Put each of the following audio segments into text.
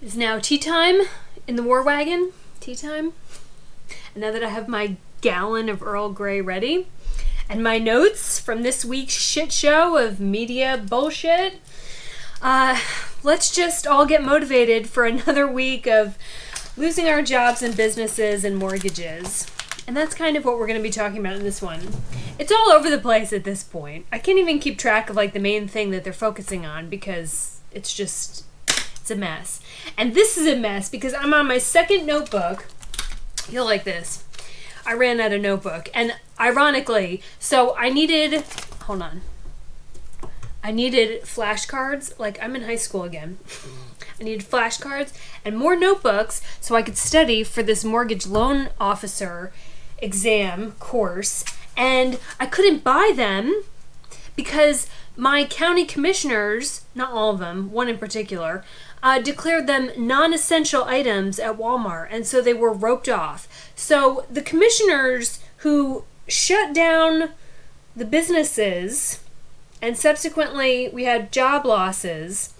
It's now tea time in the war wagon. Tea time. And now that I have my gallon of Earl Grey ready, and my notes from this week's shit show of media bullshit, let's just all get motivated for another week of losing our jobs and businesses and mortgages. And that's kind of what we're going to be talking about in this one. It's all over the place at this point. I can't even keep track of like the main thing that they're focusing on because it's a mess. And this is a mess because I'm on my second notebook. You'll like this. I ran out of notebook. And ironically, so I needed flashcards. Like, I'm in high school again. I needed flashcards and more notebooks so I could study for this mortgage loan officer exam course. And I couldn't buy them because my county commissioners, not all of them, one in particular, declared them non-essential items at Walmart, and so they were roped off. So the commissioners who shut down the businesses, and subsequently we had job losses,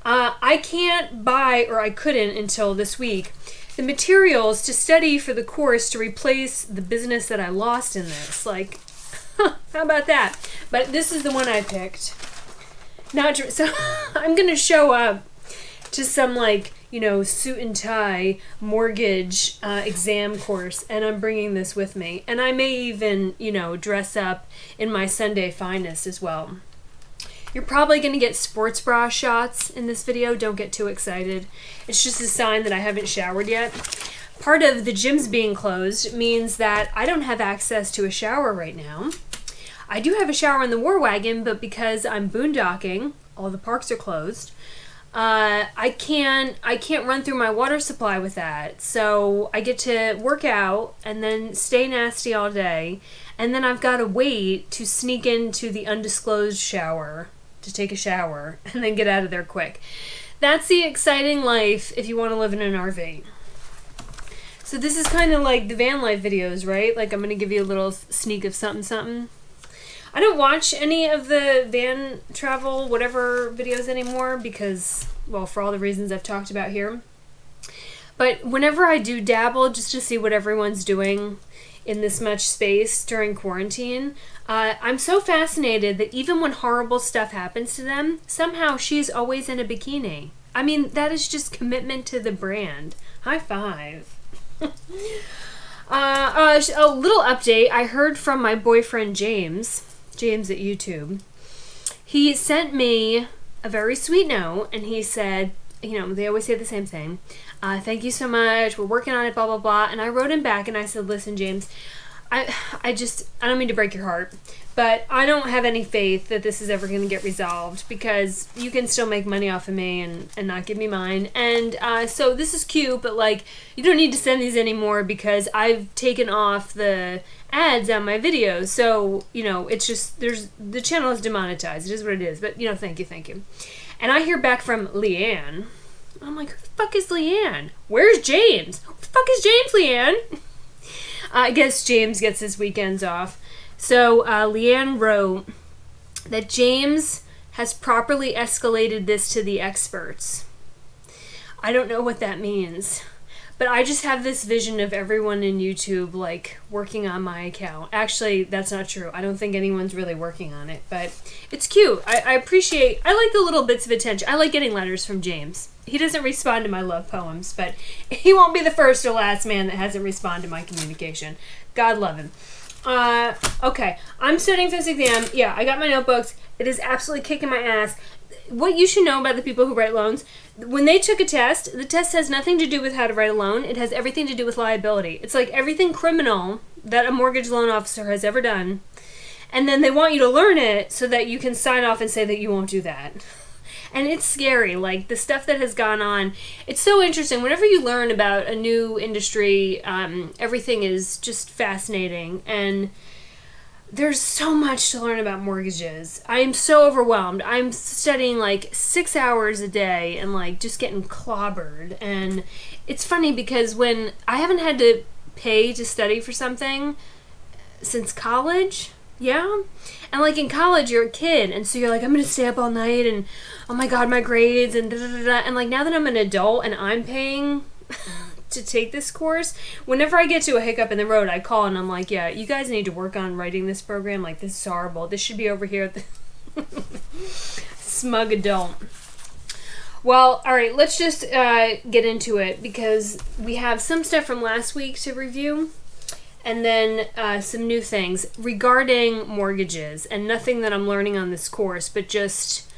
I can't buy, or I couldn't until this week, the materials to study for the course to replace the business that I lost in this. Like, how about that? But this is the one I picked. So I'm going to show up to some, like, suit and tie mortgage exam course, and I'm bringing this with me. And I may even, dress up in my Sunday finest as well. You're probably going to get sports bra shots in this video. Don't get too excited. It's just a sign that I haven't showered yet. Part of the gyms being closed means that I don't have access to a shower right now. I do have a shower in the war wagon, but because I'm boondocking, all the parks are closed. I can't run through my water supply with that. So I get to work out and then stay nasty all day. And then I've got to wait to sneak into the undisclosed shower to take a shower and then get out of there quick. That's the exciting life if you want to live in an RV. So this is kind of like the van life videos, right? Like, I'm going to give you a little sneak of something. I don't watch any of the van travel whatever videos anymore because, well, for all the reasons I've talked about here. But whenever I do dabble just to see what everyone's doing in this much space during quarantine, I'm so fascinated that even when horrible stuff happens to them, somehow she's always in a bikini. I mean, that is just commitment to the brand. High five. A little update. I heard from my boyfriend James at YouTube. He sent me a very sweet note, and he said, they always say the same thing. Thank you so much. We're working on it, blah, blah, blah. And I wrote him back and I said, listen, James, I don't mean to break your heart, but I don't have any faith that this is ever going to get resolved because you can still make money off of me and not give me mine. And so this is cute, but like, you don't need to send these anymore because I've taken off the ads on my videos. So, it's just, the channel is demonetized. It is what it is. But, thank you. And I hear back from Leanne. I'm like, who the fuck is Leanne? Where's James? Who the fuck is James, Leanne? I guess James gets his weekends off. So Leanne wrote that James has properly escalated this to the experts. I don't know what that means. But I just have this vision of everyone in YouTube, like, working on my account. Actually, that's not true. I don't think anyone's really working on it. But it's cute. I like the little bits of attention. I like getting letters from James. He doesn't respond to my love poems, but he won't be the first or last man that hasn't responded to my communication. God love him. Okay. I'm studying for this exam. Yeah, I got my notebooks. It is absolutely kicking my ass. What you should know about the people who write loans, when they took a test, the test has nothing to do with how to write a loan. It has everything to do with liability. It's like everything criminal that a mortgage loan officer has ever done. And then they want you to learn it so that you can sign off and say that you won't do that. And it's scary, like the stuff that has gone on. It's so interesting. Whenever you learn about a new industry, everything is just fascinating. And there's so much to learn about mortgages. I am so overwhelmed. I'm studying like 6 hours a day and like just getting clobbered. And it's funny because when I haven't had to pay to study for something since college, Yeah. And like in college, you're a kid, and so you're like, I'm gonna stay up all night, and oh my god, my grades, and da da da da. And like now that I'm an adult and I'm paying to take this course, whenever I get to a hiccup in the road, I call and I'm like, yeah, you guys need to work on writing this program. Like, this is horrible. This should be over here at the smug adult. Well, all right, let's just get into it, because we have some stuff from last week to review, and then some new things regarding mortgages, and nothing that I'm learning on this course, but just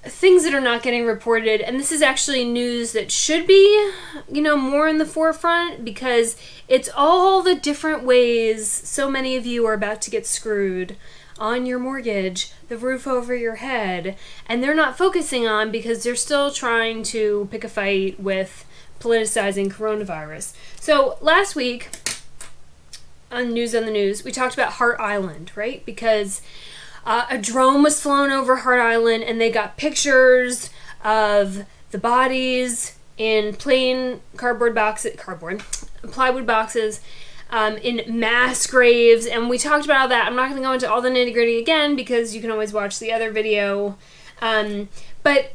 things that are not getting reported. And this is actually news that should be, more in the forefront, because it's all the different ways so many of you are about to get screwed on your mortgage, the roof over your head, and they're not focusing on because they're still trying to pick a fight with politicizing coronavirus. So last week on News on the News, we talked about Hart Island, right? Because a drone was flown over Hart Island, and they got pictures of the bodies in plain plywood boxes, in mass graves, and we talked about all that. I'm not going to go into all the nitty gritty again, because you can always watch the other video. But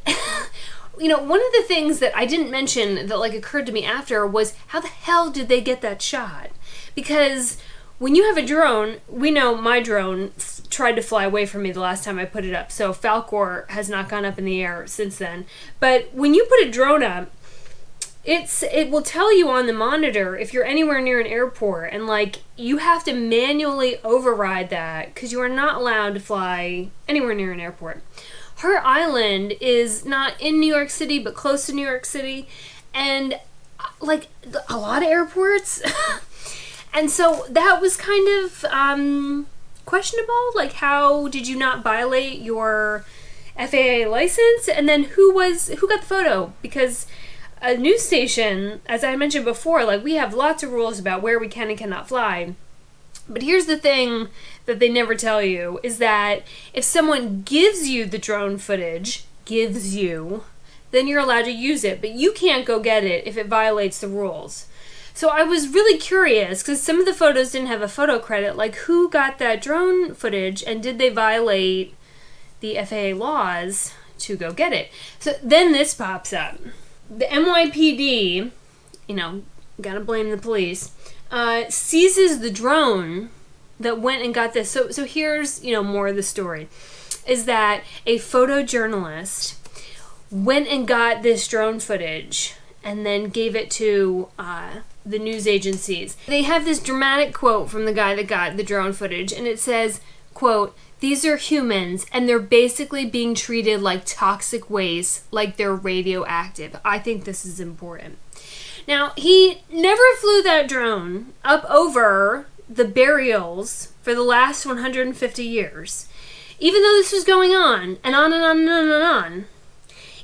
one of the things that I didn't mention that occurred to me after was, how the hell did they get that shot? Because when you have a drone, we know my drone tried to fly away from me the last time I put it up, so Falcor has not gone up in the air since then. But when you put a drone up, it will tell you on the monitor if you're anywhere near an airport, and you have to manually override that, because you are not allowed to fly anywhere near an airport. Hart Island is not in New York City, but close to New York City, and a lot of airports. And so that was kind of questionable. How did you not violate your FAA license? And then who got the photo? Because a news station, as I mentioned before, we have lots of rules about where we can and cannot fly. But here's the thing that they never tell you, is that if someone gives you the drone footage, then you're allowed to use it, but you can't go get it if it violates the rules. So I was really curious, because some of the photos didn't have a photo credit, who got that drone footage, and did they violate the FAA laws to go get it? So then this pops up. The NYPD, gotta blame the police, seizes the drone that went and got this. So here's, more of the story, is that a photojournalist went and got this drone footage and then gave it to the news agencies. They have this dramatic quote from the guy that got the drone footage, and it says, quote, "These are humans, and they're basically being treated like toxic waste, like they're radioactive." I think this is important. Now, he never flew that drone up over the burials for the last 150 years, even though this was going on, and on and on and on and on.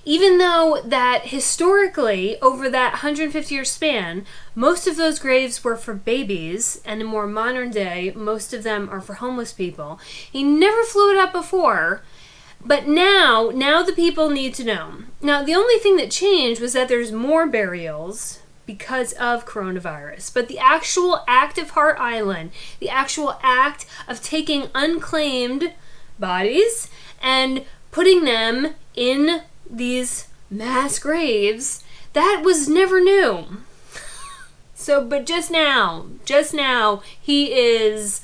Even though that historically, over that 150-year span, most of those graves were for babies, and in more modern day, most of them are for homeless people. He never flew it up before, but now the people need to know. Now, the only thing that changed was that there's more burials because of coronavirus. But the actual act of Hart Island, the actual act of taking unclaimed bodies and putting them in these mass graves, that was never new. So, but just now, he is,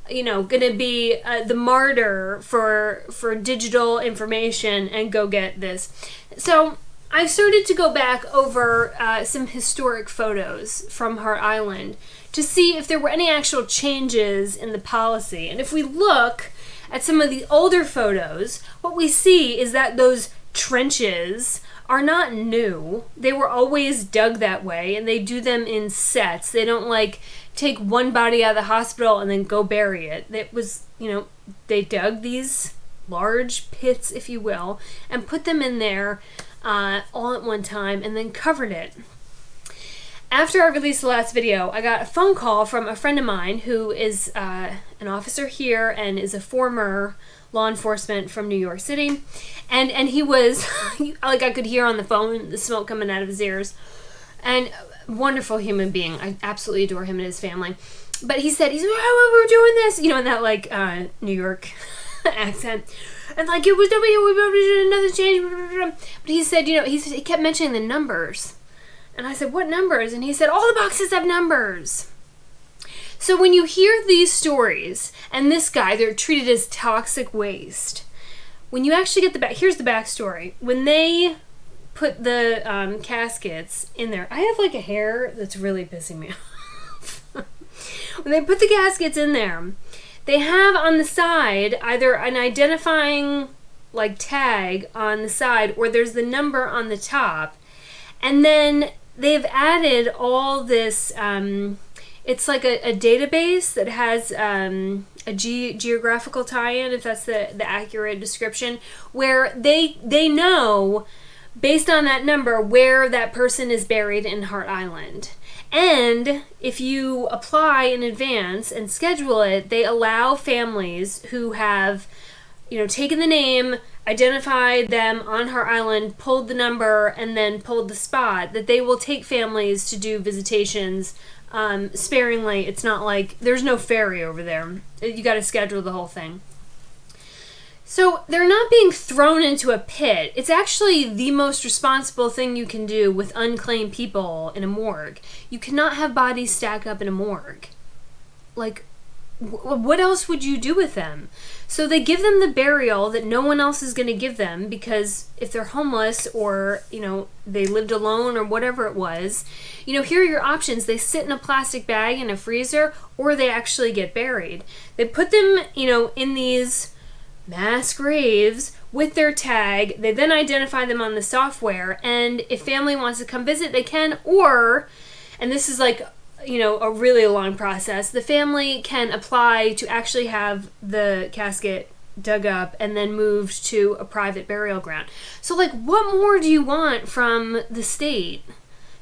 gonna be the martyr for digital information and go get this. So I started to go back over some historic photos from Hart Island to see if there were any actual changes in the policy. And if we look at some of the older photos, what we see is that those trenches are not new. They were always dug that way, and they do them in sets. They don't take one body out of the hospital and then go bury it. It was, they dug these large pits, if you will, and put them in there all at one time, and then covered it. After I released the last video, I got a phone call from a friend of mine who is an officer here and is a former law enforcement from New York City. And he was, I could hear on the phone the smoke coming out of his ears. And wonderful human being. I absolutely adore him and his family. But he said, oh, we're doing this, in that, like, New York accent. And, like, it was another change. But he said, he kept mentioning the numbers. And I said, what numbers? And he said, all the boxes have numbers. So when you hear these stories, and this guy, they're treated as toxic waste. When you actually get here's the backstory. When they put the caskets in there, I have, like, a hair that's really pissing me off. When they put the caskets in there, they have on the side either an identifying, like, tag on the side, or there's the number on the top. And then they've added all this, it's like a database that has a geographical tie-in, if that's the accurate description, where they know, based on that number, where that person is buried in Hart Island. And if you apply in advance and schedule it, they allow families who have, taken the name, identified them on Hart Island, pulled the number, and then pulled the spot, that they will take families to do visitations sparingly. It's not like, there's no ferry over there. You got to schedule the whole thing. So they're not being thrown into a pit. It's actually the most responsible thing you can do with unclaimed people in a morgue. You cannot have bodies stack up in a morgue. Like, what else would you do with them? So they give them the burial that no one else is going to give them, because if they're homeless or, they lived alone or whatever it was, here are your options. They sit in a plastic bag in a freezer, or they actually get buried. They put them, in these mass graves with their tag. They then identify them on the software, and if family wants to come visit, they can, or, and this is like, a really long process, the family can apply to actually have the casket dug up and then moved to a private burial ground. So, like, what more do you want from the state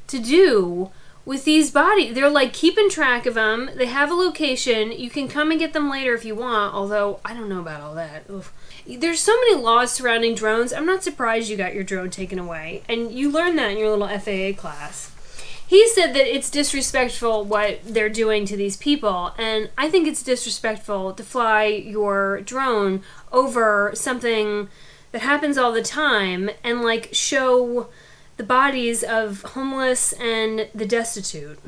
to do with these bodies? They're, like, keeping track of them. They have a location. You can come and get them later if you want, although I don't know about all that. Oof. There's so many laws surrounding drones. I'm not surprised you got your drone taken away. And you learned that in your little FAA class. He said that it's disrespectful what they're doing to these people, and I think it's disrespectful to fly your drone over something that happens all the time and, like, show the bodies of homeless and the destitute.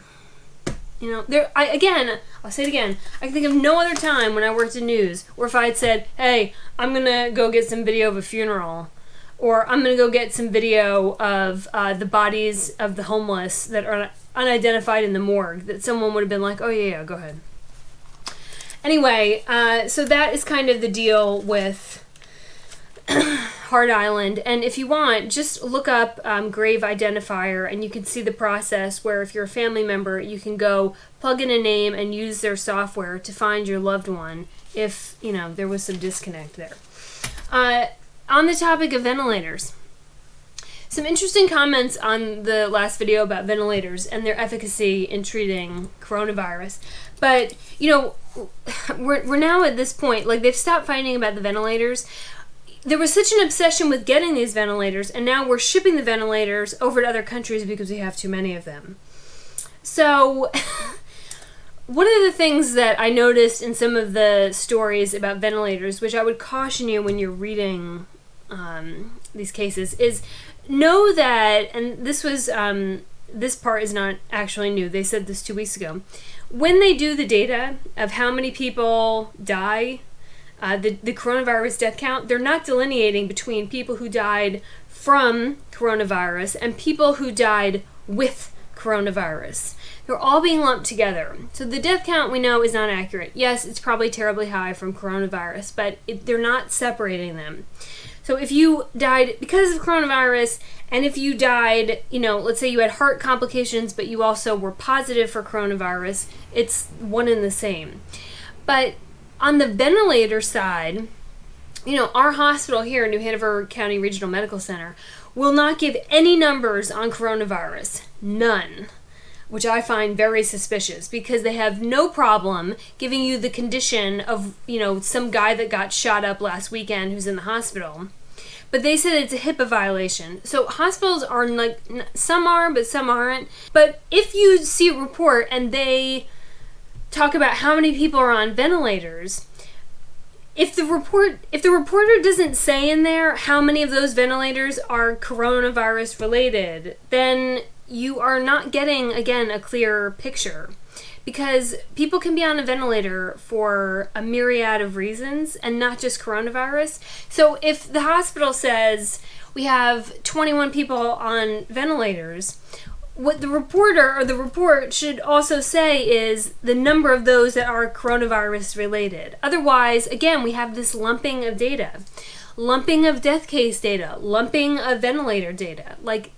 I'll say it again, I can think of no other time when I worked in news where if I had said, hey, I'm gonna go get some video of a funeral, or I'm going to go get some video of the bodies of the homeless that are unidentified in the morgue, that someone would have been like, oh, yeah, go ahead. Anyway, so that is kind of the deal with Hart Island. And if you want, just look up Grave Identifier, and you can see the process where if you're a family member, you can go plug in a name and use their software to find your loved one if, there was some disconnect there. On the topic of ventilators, some interesting comments on the last video about ventilators and their efficacy in treating coronavirus. But, we're now at this point, like, they've stopped fighting about the ventilators. There was such an obsession with getting these ventilators, and now we're shipping the ventilators over to other countries because we have too many of them. So, one of the things that I noticed in some of the stories about ventilators, which I would caution you when you're reading these cases, is know that, and this was, this part is not actually new, they said this 2 weeks ago, when they do the data of how many people die, the coronavirus death count, they're not delineating between people who died from coronavirus and people who died with coronavirus. They're all being lumped together. So the death count we know is not accurate. Yes, it's probably terribly high from coronavirus, but they're not separating them. So if you died because of coronavirus, and if you died, let's say you had heart complications, but you also were positive for coronavirus, it's one and the same. But on the ventilator side, our hospital here, New Hanover County Regional Medical Center, will not give any numbers on coronavirus. None. Which I find very suspicious, because they have no problem giving you the condition of, some guy that got shot up last weekend who's in the hospital. But they said it's a HIPAA violation. So hospitals are some are, but some aren't. But if you see a report and they talk about how many people are on ventilators, if the reporter doesn't say in there how many of those ventilators are coronavirus related, then you are not getting, again, a clear picture. Because people can be on a ventilator for a myriad of reasons and not just coronavirus. So if the hospital says we have 21 people on ventilators, what the reporter or the report should also say is the number of those that are coronavirus related. Otherwise, again, we have this lumping of data, lumping of death case data, lumping of ventilator data. Like,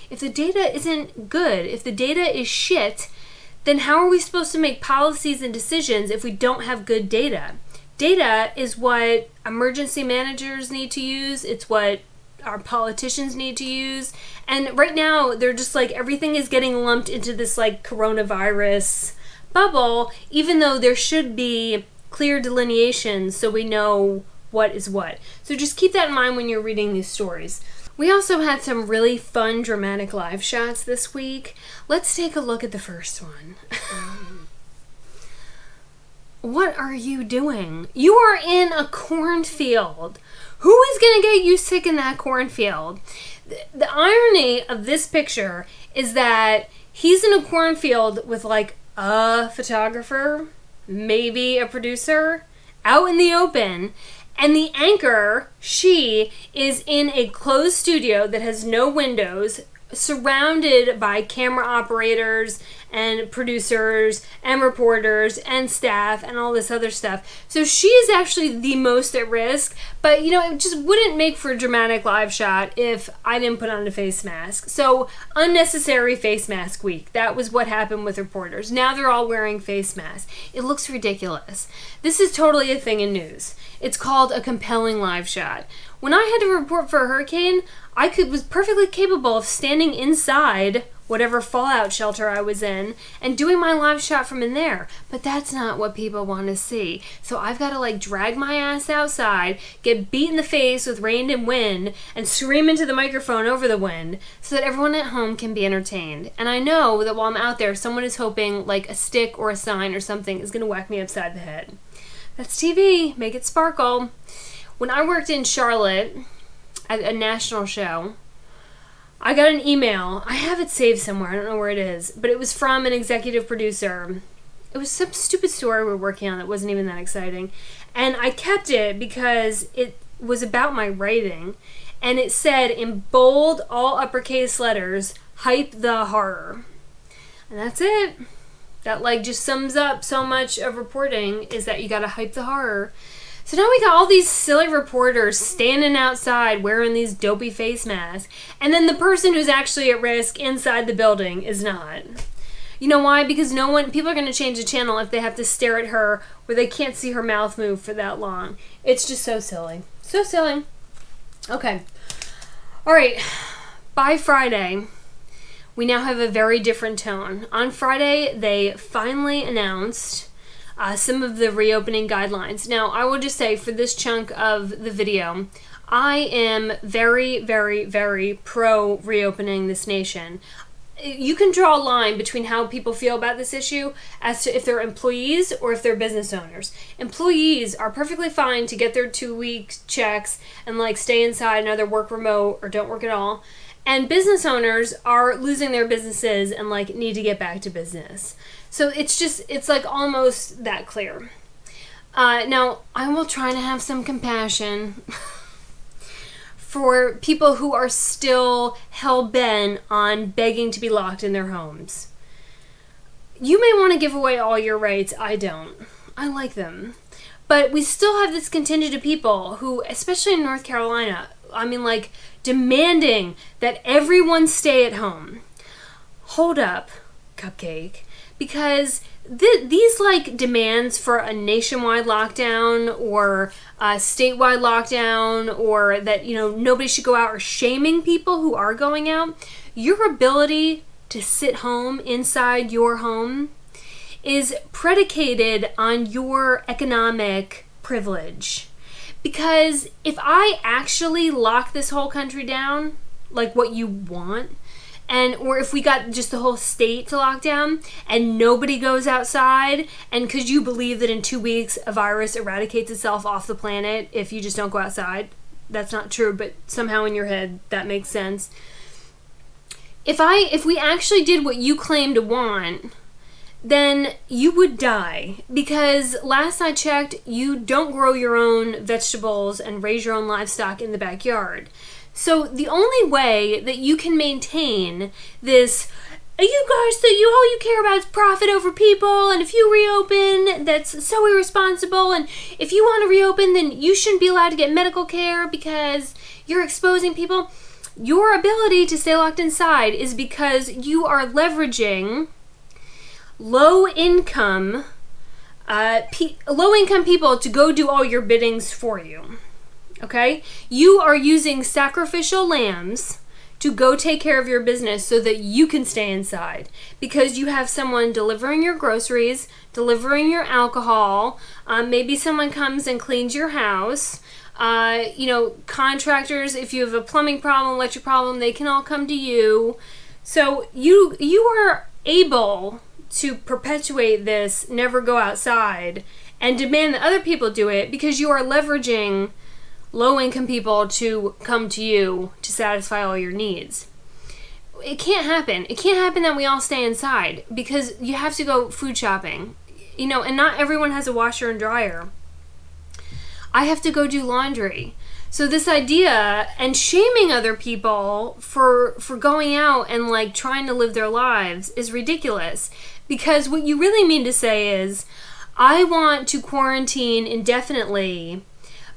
if the data isn't good, if the data is shit, then how are we supposed to make policies and decisions if we don't have good data? Data is what emergency managers need to use. It's what our politicians need to use. And right now, they're just like, everything is getting lumped into this like coronavirus bubble, even though there should be clear delineations so we know what is what. So just keep that in mind when you're reading these stories. We also had some really fun, dramatic live shots this week. Let's take a look at the first one. What are you doing? You are in a cornfield. Who is going to get you sick in that cornfield? The irony of this picture is that he's in a cornfield with like a photographer, maybe a producer, out in the open. And the anchor, she, is in a closed studio that has no windows, surrounded by camera operators and producers and reporters and staff and all this other stuff. So she is actually the most at risk, but it just wouldn't make for a dramatic live shot if I didn't put on a face mask. So unnecessary face mask week. That was what happened with reporters. Now they're all wearing face masks. It looks ridiculous. This is totally a thing in news. It's called a compelling live shot. When I had to report for a hurricane, I was perfectly capable of standing inside whatever fallout shelter I was in and doing my live shot from in there. But that's not what people want to see. So I've got to drag my ass outside, get beat in the face with rain and wind, and scream into the microphone over the wind so that everyone at home can be entertained. And I know that while I'm out there, someone is hoping a stick or a sign or something is going to whack me upside the head. That's TV. Make it sparkle. When I worked in Charlotte at a national show, I got an email. I have it saved somewhere. I don't know where it is. But it was from an executive producer. It was some stupid story we were working on that wasn't even that exciting. And I kept it because it was about my writing. And it said in bold, all uppercase letters, "Hype the horror." And that's it. That just sums up so much of reporting, is that you gotta hype the horror. So now we got all these silly reporters standing outside wearing these dopey face masks, and then the person who's actually at risk inside the building is not. You know why? Because people are gonna change the channel if they have to stare at her where they can't see her mouth move for that long. It's just so silly. So silly. Okay. Alright. By Friday, we now have a very different tone. On Friday, they finally announced some of the reopening guidelines. Now, I will just say for this chunk of the video, I am very, very, very pro reopening this nation. You can draw a line between how people feel about this issue as to if they're employees or if they're business owners. Employees are perfectly fine to get their 2-week checks and stay inside and either work remote or don't work at all. And business owners are losing their businesses and need to get back to business. So it's almost that clear. Now, I will try to have some compassion for people who are still hell-bent on begging to be locked in their homes. You may want to give away all your rights. I don't. I like them. But we still have this contingent of people who, especially in North Carolina, demanding that everyone stay at home. Hold up, Cupcake. Because these demands for a nationwide lockdown or a statewide lockdown, or that nobody should go out, or shaming people who are going out, your ability to sit home inside your home is predicated on your economic privilege. Because if I actually lock this whole country down, like what you want, or if we got just the whole state to lock down and nobody goes outside, and because you believe that in 2 weeks a virus eradicates itself off the planet if you just don't go outside. That's not true, but somehow in your head that makes sense. If we actually did what you claim to want, then you would die, because last I checked, you don't grow your own vegetables and raise your own livestock in the backyard. So the only way that you can maintain this, you guys, that all you care about is profit over people, and if you reopen, that's so irresponsible, and if you want to reopen, then you shouldn't be allowed to get medical care because you're exposing people. Your ability to stay locked inside is because you are leveraging low-income people to go do all your biddings for you. Okay? You are using sacrificial lambs to go take care of your business so that you can stay inside, because you have someone delivering your groceries, delivering your alcohol, maybe someone comes and cleans your house. Contractors, if you have a plumbing problem, electric problem, they can all come to you. So you are able to perpetuate this, never go outside, and demand that other people do it, because you are leveraging low-income people to come to you to satisfy all your needs. It can't happen. It can't happen that we all stay inside, because you have to go food shopping, and not everyone has a washer and dryer. I have to go do laundry. So this idea and shaming other people for going out and like trying to live their lives is ridiculous, because what you really mean to say is, I want to quarantine indefinitely,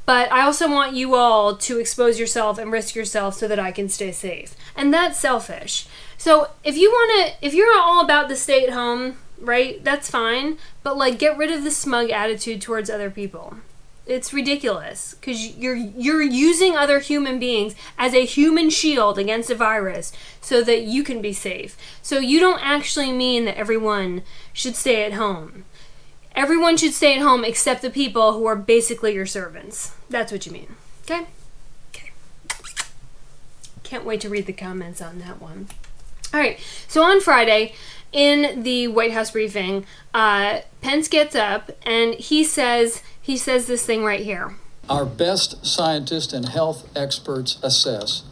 but I also want you all to expose yourself and risk yourself so that I can stay safe. And that's selfish. So if you're all about the stay at home, right, that's fine, but like get rid of the smug attitude towards other people. It's ridiculous, because you're using other human beings as a human shield against a virus so that you can be safe. So you don't actually mean that everyone should stay at home. Everyone should stay at home except the people who are basically your servants. That's what you mean. Okay? Okay. Can't wait to read the comments on that one. All right. So on Friday, in the White House briefing, Pence gets up and he says this thing right here. Our best scientists and health experts assess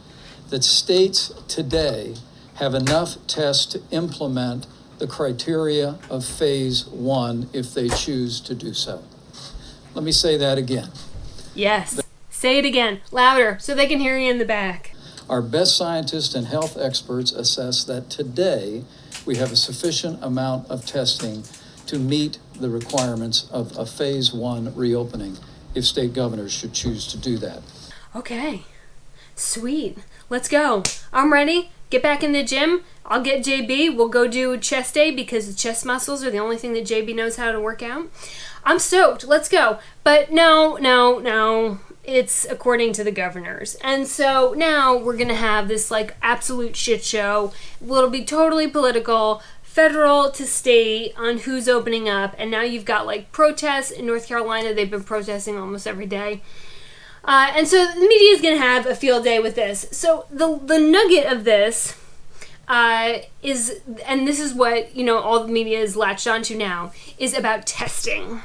that states today have enough tests to implement the criteria of phase 1 if they choose to do so. Let me say that again. Yes. Say it again, louder, so they can hear you in the back. Our best scientists and health experts assess that today we have a sufficient amount of testing to meet the requirements of a phase 1 reopening if state governors should choose to do that. Okay. Sweet. Let's go. I'm ready. Get back in the gym. I'll get JB. We'll go do chest day, because the chest muscles are the only thing that JB knows how to work out. I'm stoked. Let's go. But no. It's according to the governors. And so now we're going to have this like absolute shit show. It'll be totally political, federal to state, on who's opening up. And now you've got like protests in North Carolina. They've been protesting almost every day. And so the media is going to have a field day with this. So the nugget of this is, and this is what, all the media is latched onto now, is about testing.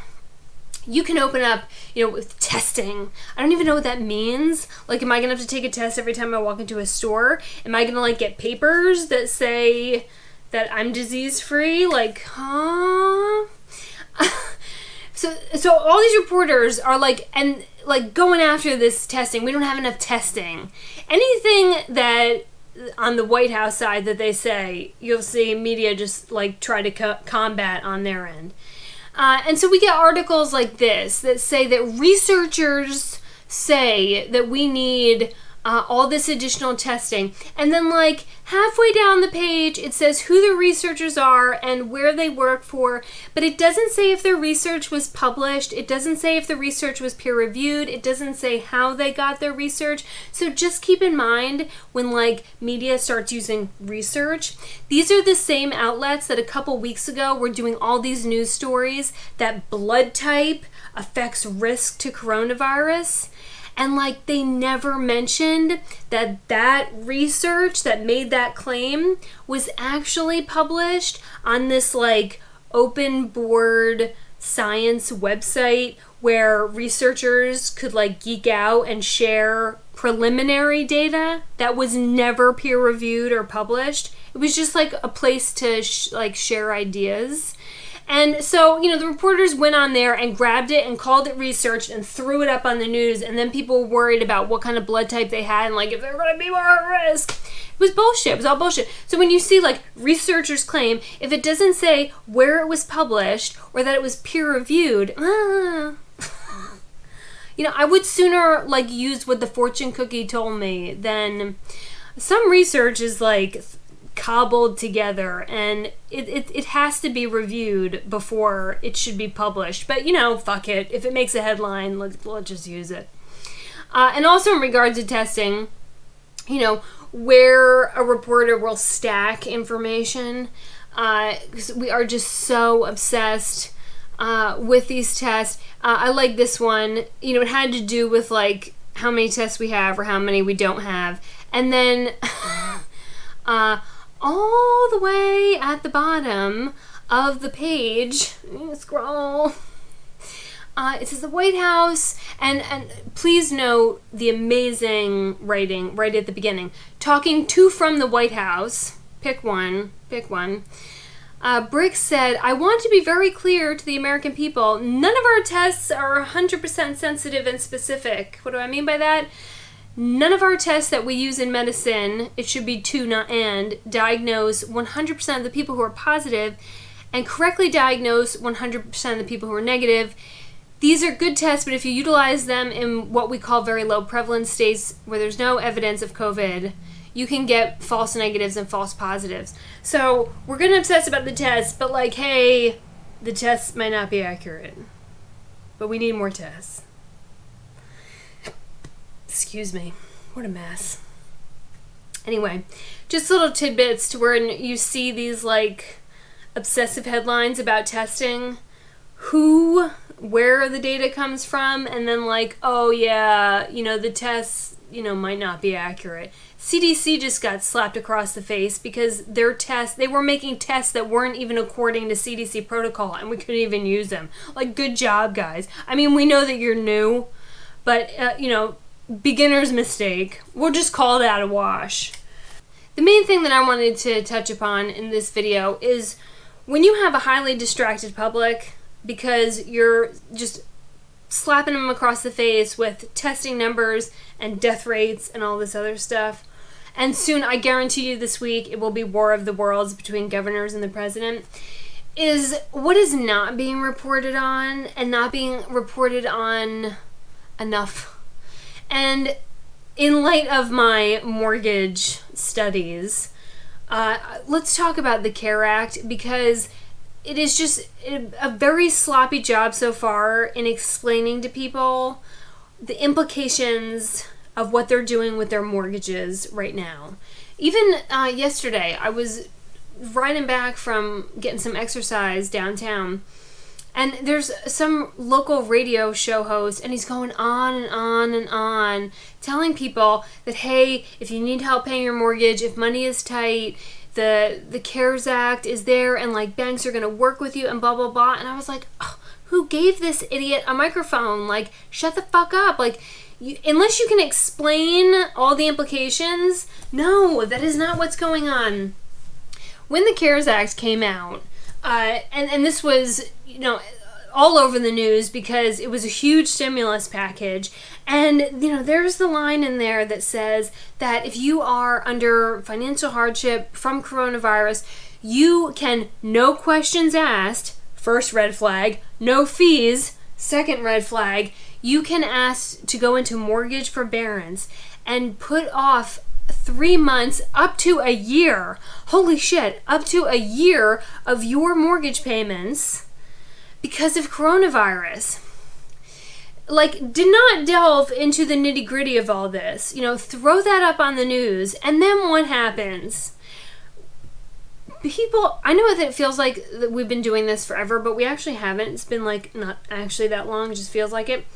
You can open up, with testing. I don't even know what that means. Like, am I going to have to take a test every time I walk into a store? Am I going to, get papers that say that I'm disease-free? Like, huh? So all these reporters are, going after this testing. We don't have enough testing. Anything that on the White House side that they say, you'll see media just, try to combat on their end. And so we get articles like this that say that researchers say that we need all this additional testing. And then halfway down the page, it says who the researchers are and where they work for. But it doesn't say if their research was published. It doesn't say if the research was peer reviewed. It doesn't say how they got their research. So just keep in mind when media starts using research. These are the same outlets that a couple weeks ago were doing all these news stories that blood type affects risk to coronavirus. And like they never mentioned that research that made that claim was actually published on this like open board science website where researchers could like geek out and share preliminary data that was never peer reviewed or published. It was just like a place to share ideas. And so, the reporters went on there and grabbed it and called it research and threw it up on the news. And then people were worried about what kind of blood type they had and like if they were going to be more at risk. It was bullshit. It was all bullshit. So when you see like researchers claim, if it doesn't say where it was published or that it was peer reviewed, I would sooner like use what the fortune cookie told me than some research is like cobbled together, and it has to be reviewed before it should be published. But fuck it, if it makes a headline, let's just use it. And also in regards to testing, where a reporter will stack information, because we are just so obsessed with these tests. I like this one. It had to do with like how many tests we have or how many we don't have, and then all the way at the bottom of the page, scroll, it says the White House, and please note the amazing writing right at the beginning. Talking to from the White House, pick one. Brick said, I want to be very clear to the American people, none of our tests are 100% sensitive and specific. What do I mean by that? None of our tests that we use in medicine, it should be to, not and, diagnose 100% of the people who are positive and correctly diagnose 100% of the people who are negative. These are good tests, but if you utilize them in what we call very low prevalence states where there's no evidence of COVID, you can get false negatives and false positives. So we're going to obsess about the tests, but like, hey, the tests might not be accurate, but we need more tests. Excuse me. What a mess. Anyway, just little tidbits to where you see these like obsessive headlines about testing, where the data comes from, and then like, oh yeah, the tests, might not be accurate. CDC just got slapped across the face because they were making tests that weren't even according to CDC protocol, and we couldn't even use them. Like, good job, guys. I mean, we know that you're new, but, beginner's mistake. We'll just call that a wash. The main thing that I wanted to touch upon in this video is when you have a highly distracted public because you're just slapping them across the face with testing numbers and death rates and all this other stuff. And soon, I guarantee you this week, it will be War of the Worlds between governors and the president. Is what is not being reported on and not being reported on enough. And in light of my mortgage studies, let's talk about the CARE Act, because it is just a very sloppy job so far in explaining to people the implications of what they're doing with their mortgages right now. Even yesterday, I was riding back from getting some exercise downtown, and there's some local radio show host, and he's going on and on and on, telling people that, hey, if you need help paying your mortgage, if money is tight, the CARES Act is there, and like banks are going to work with you, and blah, blah, blah. And I was like, oh, who gave this idiot a microphone? Like, shut the fuck up. Like, unless you can explain all the implications, no, that is not what's going on. When the CARES Act came out, and this was, all over the news because it was a huge stimulus package. And, there's the line in there that says that if you are under financial hardship from coronavirus, you can, no questions asked, first red flag, no fees, second red flag, you can ask to go into mortgage forbearance and put off 3 months up to a year. Holy shit, up to a year of your mortgage payments because of coronavirus. Like, did not delve into the nitty gritty of all this. Throw that up on the news, and then what happens? People, I know that it feels like that we've been doing this forever, but we actually haven't. It's been like not actually that long, it just feels like it.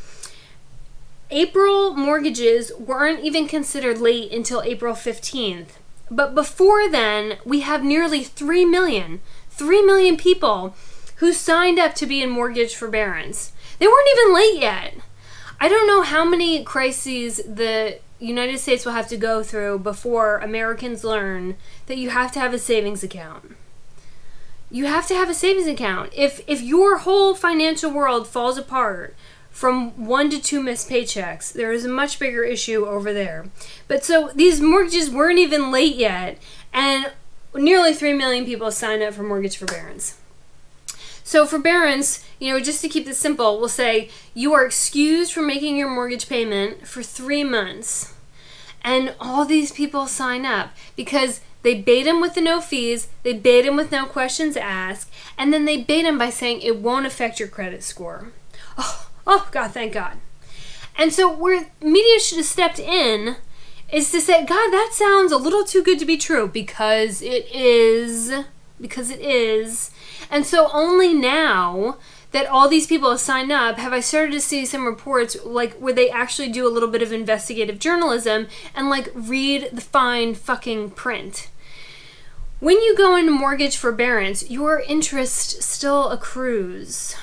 April mortgages weren't even considered late until April 15th. But before then, we have nearly 3 million people who signed up to be in mortgage forbearance. They weren't even late yet. I don't know how many crises the United States will have to go through before Americans learn that you have to have a savings account. You have to have a savings account. If your whole financial world falls apart from 1 to 2 missed paychecks, there is a much bigger issue over there. But so these mortgages weren't even late yet, and nearly 3 million people signed up for mortgage forbearance. So forbearance, just to keep this simple, we'll say you are excused from making your mortgage payment for 3 months. And all these people sign up because they bait them with the no fees, they bait them with no questions asked, and then they bait them by saying it won't affect your credit score. Oh God, thank God. And so where media should have stepped in is to say, God, that sounds a little too good to be true, because it is. And so only now that all these people have signed up have I started to see some reports where they actually do a little bit of investigative journalism and read the fine fucking print. When you go into mortgage forbearance, your interest still accrues.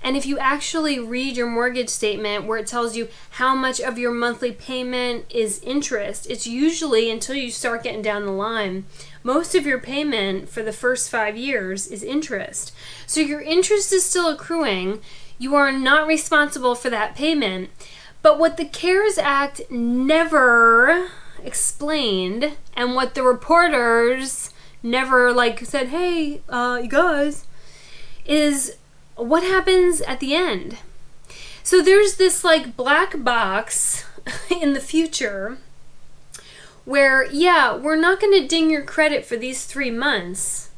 And if you actually read your mortgage statement where it tells you how much of your monthly payment is interest, it's usually, until you start getting down the line, most of your payment for the first 5 years is interest. So your interest is still accruing. You are not responsible for that payment. But what the CARES Act never explained, and what the reporters never said, hey, you guys, is what happens at the end. So there's this black box in the future where, we're not going to ding your credit for these 3 months,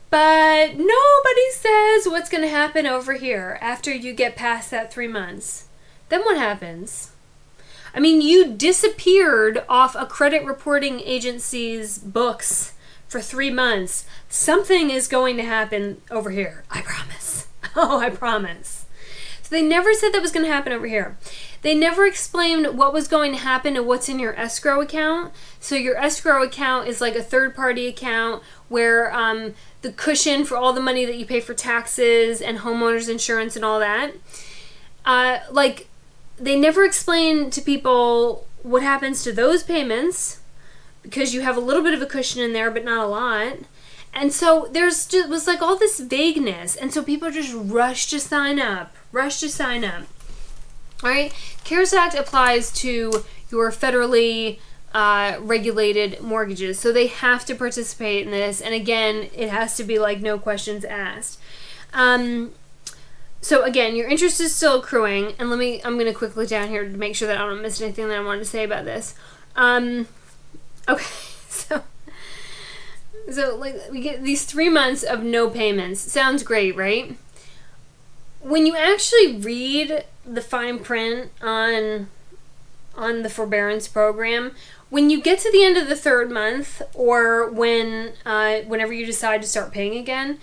but nobody says what's going to happen over here after you get past that 3 months. Then what happens? I mean, you disappeared off a credit reporting agency's books for 3 months. Something is going to happen over here. I promise. Oh, I promise. So they never said that was going to happen over here. They never explained what was going to happen to what's in your escrow account. So your escrow account is like a third-party account where the cushion for all the money that you pay for taxes and homeowners insurance and all that. They never explain to people what happens to those payments, because you have a little bit of a cushion in there, but not a lot. And so was all this vagueness. And so people just rush to sign up. All right. CARES Act applies to your federally regulated mortgages. So they have to participate in this. And again, it has to be no questions asked. So again, your interest is still accruing. And I'm going to quickly down here to make sure that I don't miss anything that I wanted to say about this. Okay. So we get these 3 months of no payments. Sounds great, right? When you actually read the fine print on the forbearance program, when you get to the end of the 3rd month, or whenever you decide to start paying again,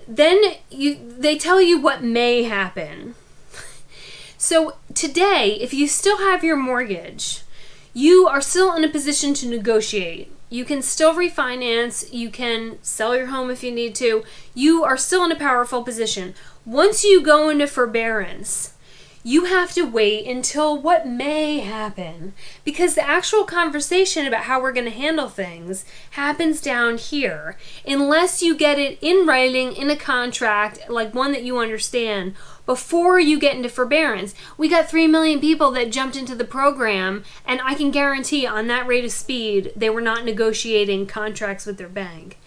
then they tell you what may happen. So today, if you still have your mortgage, you are still in a position to negotiate. You can still refinance. You can sell your home if you need to. You are still in a powerful position. Once you go into forbearance, you have to wait until what may happen, because the actual conversation about how we're going to handle things happens down here, unless you get it in writing in a contract, one that you understand, before you get into forbearance. We got 3 million people that jumped into the program, and I can guarantee on that rate of speed, they were not negotiating contracts with their bank.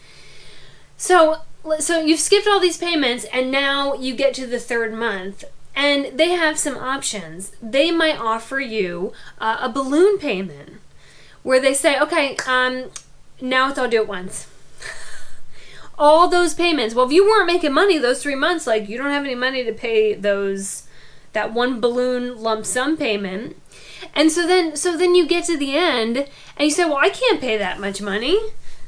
So you've skipped all these payments, and now you get to the 3rd month, and they have some options. They might offer you a balloon payment, where they say, okay, now it's all due at once. All those payments. Well, if you weren't making money those 3 months, you don't have any money to pay that one balloon lump sum payment. And so then you get to the end and you say, well, I can't pay that much money.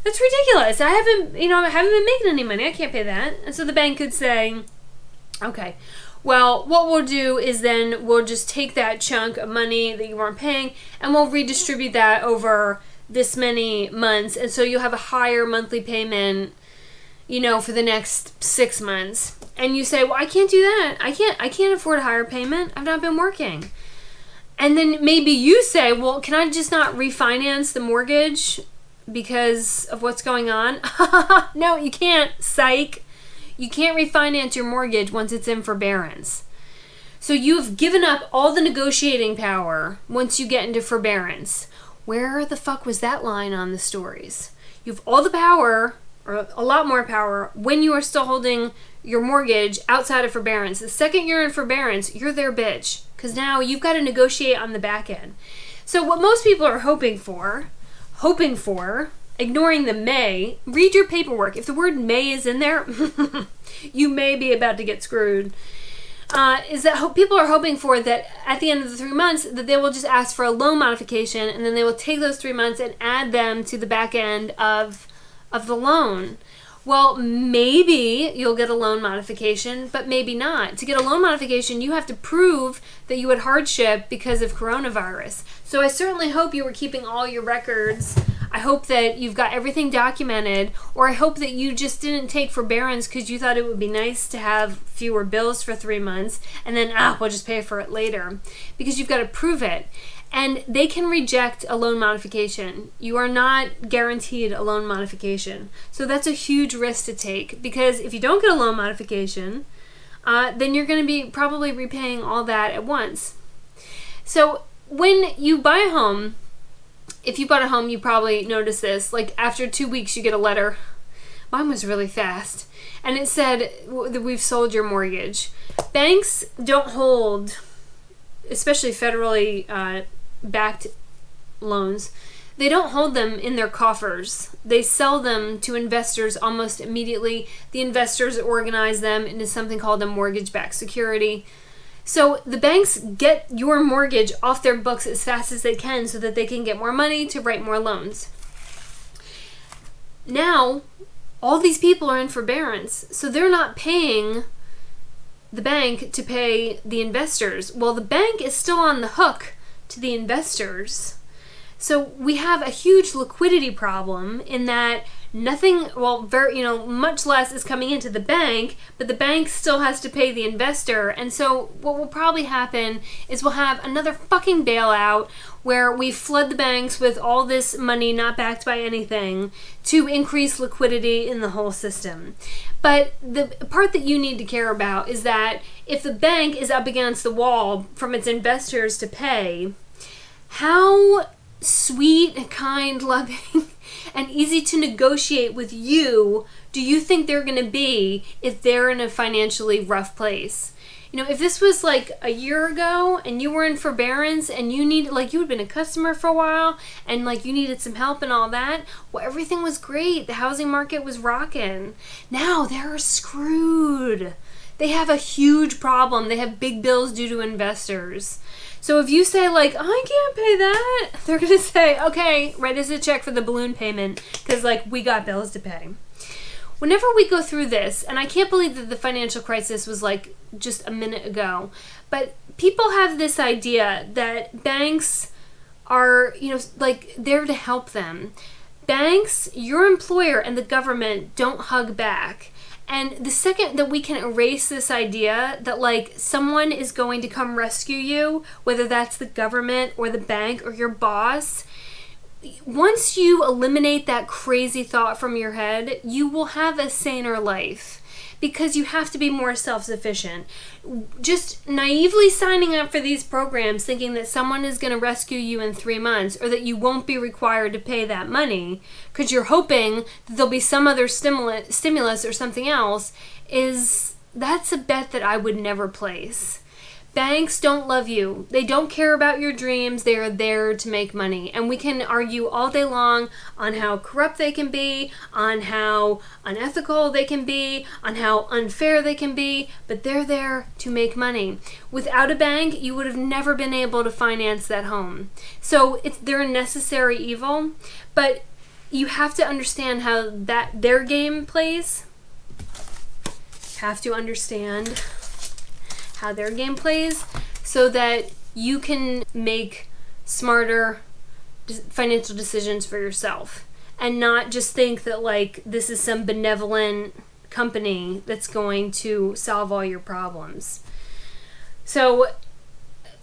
That's ridiculous. I haven't been making any money. I can't pay that. And so the bank could say, okay, Well, what we'll do is then we'll just take that chunk of money that you weren't paying and we'll redistribute that over this many months. And so you'll have a higher monthly payment, for the next 6 months. And you say, well, I can't do that. I can't afford a higher payment. I've not been working. And then maybe you say, well, can I just not refinance the mortgage because of what's going on? No, you can't, psych. You can't refinance your mortgage once it's in forbearance. So you've given up all the negotiating power once you get into forbearance. Where the fuck was that line on the stories? You have all the power, or a lot more power, when you are still holding your mortgage outside of forbearance. The second you're in forbearance, you're their bitch. Because now you've got to negotiate on the back end. So what most people are hoping for, ignoring the may, read your paperwork. If the word may is in there, you may be about to get screwed. Is that people are hoping for that at the end of the 3 months that they will just ask for a loan modification and then they will take those 3 months and add them to the back end of the loan. Well, maybe you'll get a loan modification, but maybe not. To get a loan modification, you have to prove that you had hardship because of coronavirus. So I certainly hope you were keeping all your records. I hope that you've got everything documented, or I hope that you just didn't take forbearance because you thought it would be nice to have fewer bills for 3 months, and then, we'll just pay for it later. Because you've got to prove it. And they can reject a loan modification. You are not guaranteed a loan modification. So that's a huge risk to take, because if you don't get a loan modification, then you're going to be probably repaying all that at once. So when you buy a home, if you bought a home, you probably noticed this. Like after 2 weeks, you get a letter. Mine was really fast. And it said that we've sold your mortgage. Banks don't hold, especially federally backed loans, they don't hold them in their coffers. They sell them to investors almost immediately. The investors organize them into something called a mortgage-backed security. So the banks get your mortgage off their books as fast as they can so that they can get more money to write more loans. Now, all these people are in forbearance, so they're not paying the bank to pay the investors. Well, the bank is still on the hook to the investors. So we have a huge liquidity problem in that nothing, much less is coming into the bank, but the bank still has to pay the investor. And so what will probably happen is we'll have another fucking bailout where we flood the banks with all this money not backed by anything to increase liquidity in the whole system. But the part that you need to care about is that if the bank is up against the wall from its investors to pay, how sweet, kind, loving, and easy to negotiate with you do you think they're going to be if they're in a financially rough place? If this was like a year ago and you were in forbearance and you had been a customer for a while and you needed some help and all that, well, everything was great. The housing market was rocking. Now they're screwed. They have a huge problem. They have big bills due to investors. So if you say I can't pay that, they're going to say, okay, write us a check for the balloon payment because we got bills to pay. Whenever we go through this, and I can't believe that the financial crisis was just a minute ago, but people have this idea that banks are, there to help them. Banks, your employer, and the government don't hug back. And the second that we can erase this idea that someone is going to come rescue you, whether that's the government or the bank or your boss, once you eliminate that crazy thought from your head, you will have a saner life because you have to be more self-sufficient. Just naively signing up for these programs thinking that someone is going to rescue you in 3 months or that you won't be required to pay that money because you're hoping that there'll be some other stimulus or something else, that's a bet that I would never place. Banks don't love you. They don't care about your dreams. They are there to make money. And we can argue all day long on how corrupt they can be, on how unethical they can be, on how unfair they can be, but they're there to make money. Without a bank, you would have never been able to finance that home. So they're a necessary evil, but you have to understand how their game plays. Have to understand how their game plays so that you can make smarter financial decisions for yourself and not just think that like this is some benevolent company that's going to solve all your problems. So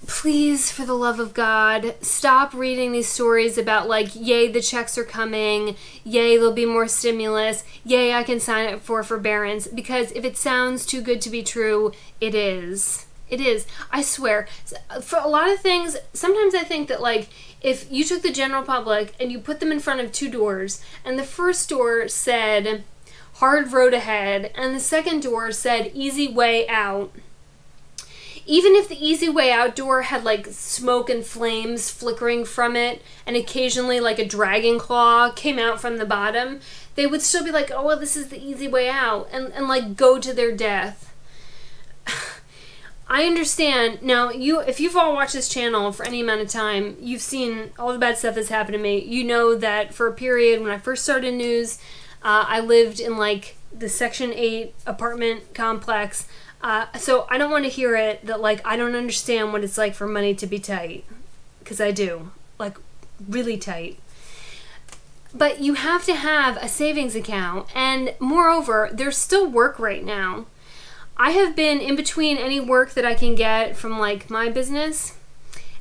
please, for the love of God, stop reading these stories about like, yay, the checks are coming, yay, there'll be more stimulus, yay, I can sign up for forbearance, because if it sounds too good to be true, it is. It is. I swear. For a lot of things, sometimes I think that like, if you took the general public and you put them in front of two doors, and the first door said, hard road ahead, and the second door said, easy way out, even if the easy way out door had like smoke and flames flickering from it and occasionally like a dragon claw came out from the bottom, they would still be like, oh, well, this is the easy way out, and like go to their death. I understand. Now, if you've all watched this channel for any amount of time, you've seen all the bad stuff that's happened to me. You know that for a period when I first started news, I lived in like the Section 8 apartment complex. So I don't want to hear it that like I don't understand what it's like for money to be tight, because I do, like really tight. But you have to have a savings account, and moreover, there's still work right now. I have been in between any work that I can get from like my business,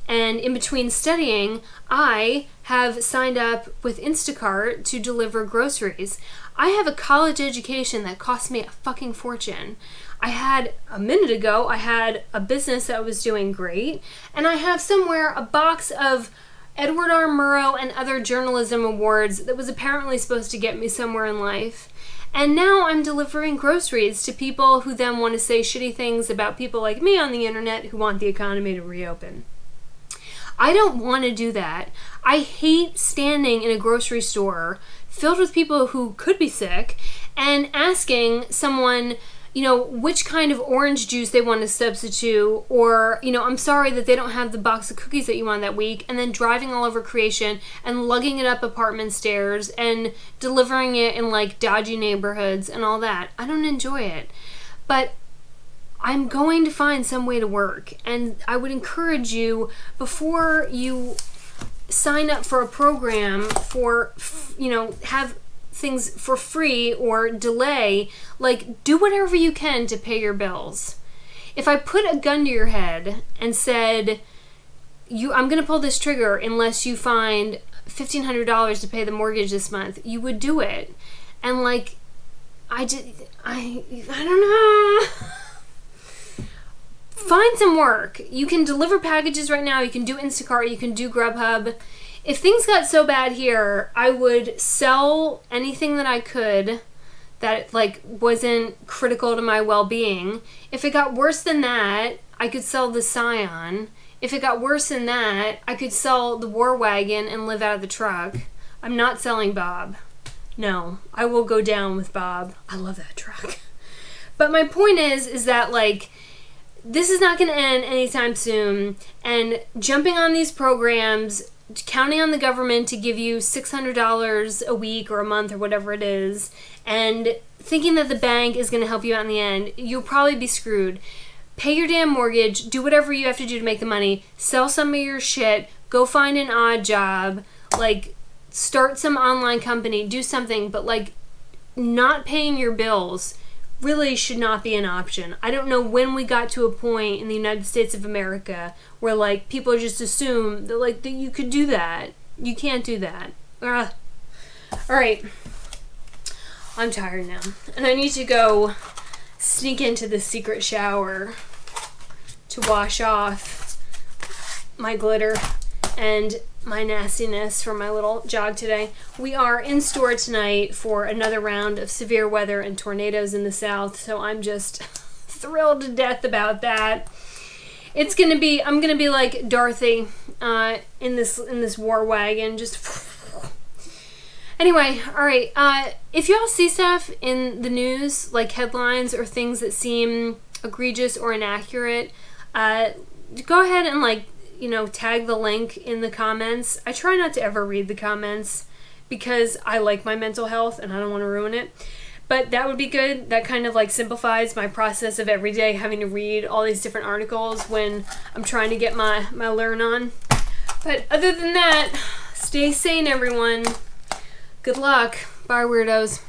and in between studying, I have signed up with Instacart to deliver groceries. I have a college education that cost me a fucking fortune. A minute ago, I had a business that was doing great, and I have somewhere a box of Edward R. Murrow and other journalism awards that was apparently supposed to get me somewhere in life. And now I'm delivering groceries to people who then want to say shitty things about people like me on the internet who want the economy to reopen. I don't want to do that. I hate standing in a grocery store filled with people who could be sick and asking someone, which kind of orange juice they want to substitute, or, I'm sorry that they don't have the box of cookies that you want that week, and then driving all over Creation and lugging it up apartment stairs and delivering it in like dodgy neighborhoods and all that. I don't enjoy it. But I'm going to find some way to work, and I would encourage you, before you sign up for a program for, have things for free or delay, like do whatever you can to pay your bills. If I put a gun to your head and said, I'm going to pull this trigger unless you find $1,500 to pay the mortgage this month, you would do it. And like, I don't know. Find some work. You can deliver packages right now. You can do Instacart. You can do Grubhub. If things got so bad here, I would sell anything that I could that like wasn't critical to my well-being. If it got worse than that, I could sell the Scion. If it got worse than that, I could sell the War Wagon and live out of the truck. I'm not selling Bob. No, I will go down with Bob. I love that truck. But my point is that like, this is not going to end anytime soon, and jumping on these programs, counting on the government to give you $600 a week or a month or whatever it is, and thinking that the bank is going to help you out in the end, you'll probably be screwed. Pay your damn mortgage, do whatever you have to do to make the money, sell some of your shit, go find an odd job, like start some online company, do something, but like not paying your bills really should not be an option. I don't know when we got to a point in the United States of America where like people just assume that like that you could do that. You can't do that. Ugh. All right. I'm tired now, and I need to go sneak into the secret shower to wash off my glitter and my nastiness from my little jog today. We are in store tonight for another round of severe weather and tornadoes in the south, so I'm just thrilled to death about that. I'm gonna be like Dorothy in this war wagon, just anyway. All right, if y'all see stuff in the news, like headlines or things that seem egregious or inaccurate, go ahead and like tag the link in the comments. I try not to ever read the comments because I like my mental health and I don't want to ruin it. But that would be good. That kind of like simplifies my process of every day having to read all these different articles when I'm trying to get my learn on. But other than that, stay sane, everyone. Good luck. Bye, weirdos.